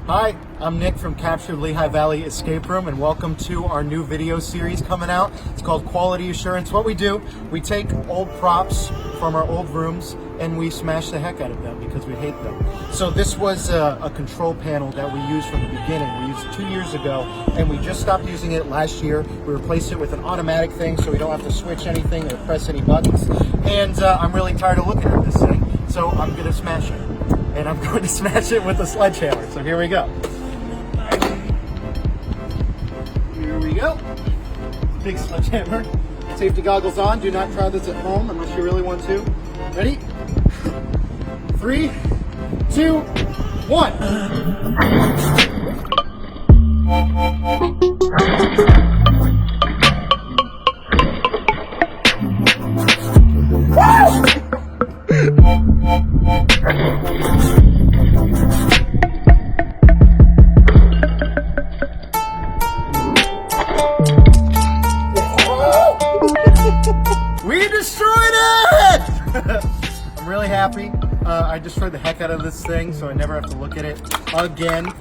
Hi, I'm Nick from Captured Lehigh Valley Escape Room, and welcome to our new video series coming out. It's called Quality Assurance. What we do, we take old props from our old rooms and we smash the heck out of them because we hate them. So this was a control panel that we used from the beginning. We used it 2 years ago and we just stopped using it last year. We replaced it with an automatic thing so we don't have to switch anything or press any buttons. And I'm really tired of looking at this thing, so I'm gonna smash it. And I'm going to smash it with a sledgehammer. So here we go. Here we go. Big sledgehammer. Safety goggles on. Do not try this at home unless you really want to. Ready? 3, 2, 1. We destroyed it! I'm really happy. I destroyed the heck out of this thing, so I never have to look at it again.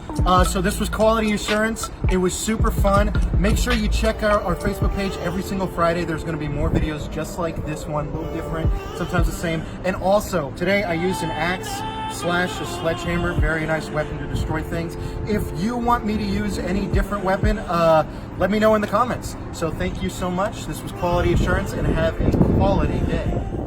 So this was Quality Assurance. It was super fun. Make sure you check out our Facebook page every single Friday. There's going to be more videos just like this one, a little different, sometimes the same. And also, today I used an axe / a sledgehammer, very nice weapon to destroy things. If you want me to use any different weapon, let me know in the comments. So thank you so much. This was Quality Assurance, and have a quality day.